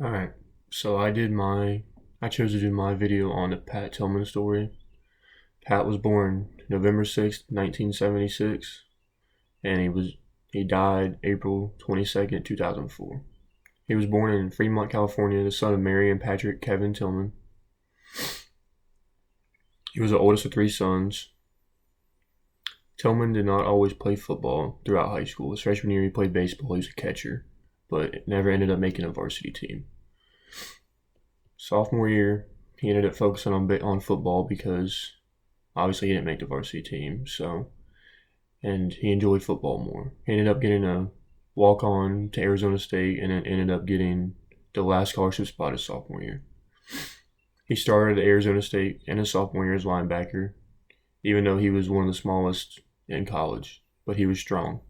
All right. So I chose to do my video on the Pat Tillman story. Pat was born November 6th, 1976, and he died April 22nd, 2004. He was born in Fremont, California, the son of Mary and Patrick Kevin Tillman. He was the oldest of three sons. Tillman did not always play football throughout high school. His freshman year, he played baseball. He was a catcher, but never ended up making a varsity team. Sophomore year, he ended up focusing on football because obviously he didn't make the varsity team. And he enjoyed football more. He ended up getting a walk on to Arizona State, and then ended up getting the last scholarship spot his sophomore year. He started at Arizona State in his sophomore year as linebacker, even though he was one of the smallest in college, but he was strong.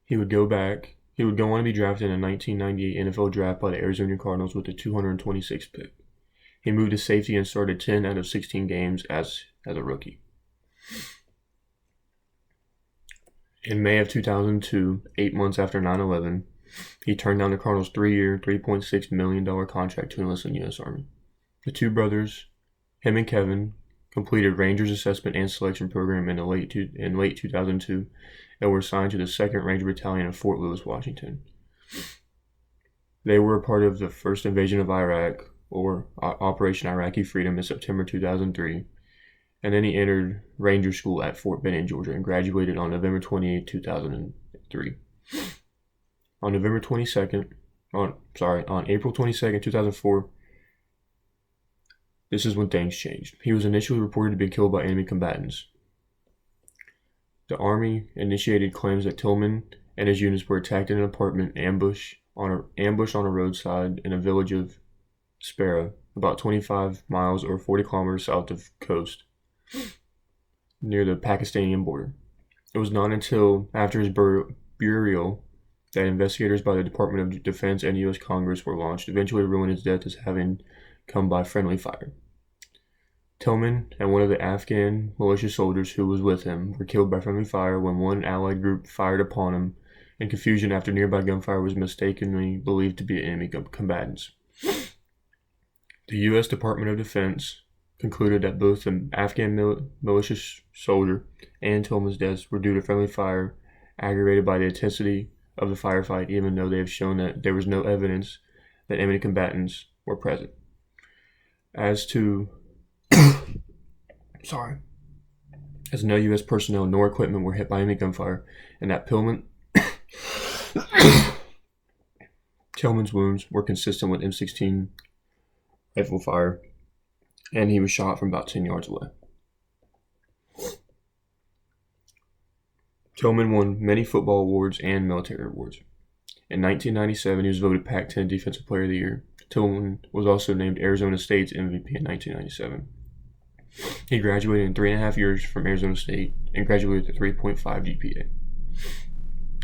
He would go on to be drafted in the 1998 NFL Draft by the Arizona Cardinals with the 226th pick. He moved to safety and started 10 out of 16 games as a rookie. In May of 2002, 8 months after 9/11, he turned down the Cardinals' 3-year, $3.6 million contract to enlist in the U.S. Army. The two brothers, him and Kevin, completed Rangers Assessment and Selection Program in late 2002 and were assigned to the 2nd Ranger Battalion in Fort Lewis, Washington. They were a part of the first invasion of Iraq, or Operation Iraqi Freedom, in September 2003, and then he entered Ranger School at Fort Benning, Georgia, and graduated on November 28, 2003. On April 22nd, 2004, this is when things changed. He was initially reported to be killed by enemy combatants. The Army initiated claims that Tillman and his units were attacked in an apartment ambush on a roadside in a village of Spera, about 25 miles or 40 kilometers south of coast, near the Pakistani border. It was not until after his burial that investigators by the Department of Defense and U.S. Congress were launched, eventually ruling his death as having come by friendly fire. Tillman and one of the Afghan militia soldiers who was with him were killed by friendly fire when one allied group fired upon him in confusion after nearby gunfire was mistakenly believed to be enemy combatants. The U.S. Department of Defense concluded that both the Afghan militia soldier and Tillman's deaths were due to friendly fire aggravated by the intensity of the firefight, even though they have shown that there was no evidence that enemy combatants were present. As no U.S. personnel nor equipment were hit by enemy gunfire, and that Tillman's wounds were consistent with M16 rifle fire, and he was shot from about 10 yards away. Tillman won many football awards and military awards. In 1997, he was voted Pac-10 Defensive Player of the Year. Tillman was also named Arizona State's MVP in 1997. He graduated in 3.5 years from Arizona State and graduated with a 3.5 GPA.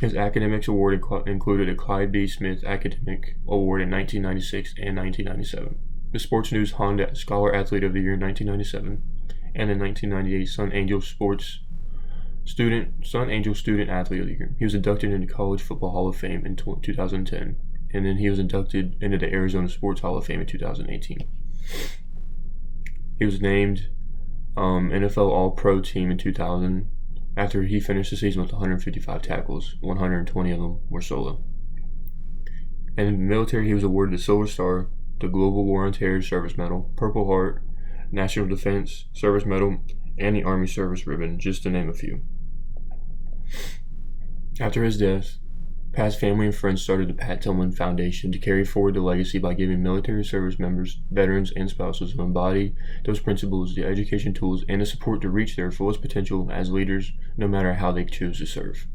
His academics award included a Clyde B. Smith Academic Award in 1996 and 1997, the Sports News Honda Scholar Athlete of the Year in 1997, and the 1998 Sun Angel Student Athlete of the Year. He was inducted into College Football Hall of Fame in 2010, and then he was inducted into the Arizona Sports Hall of Fame in 2018. He was named NFL All-Pro Team in 2000 after he finished the season with 155 tackles. 120 of them were solo. And in the military, he was awarded the Silver Star, the Global War on Terror Service Medal, Purple Heart, National Defense Service Medal, and the Army Service Ribbon, just to name a few. After his death, Pat's family and friends started the Pat Tillman Foundation to carry forward the legacy by giving military service members, veterans, and spouses who embody those principles the education tools and the support to reach their fullest potential as leaders, no matter how they choose to serve.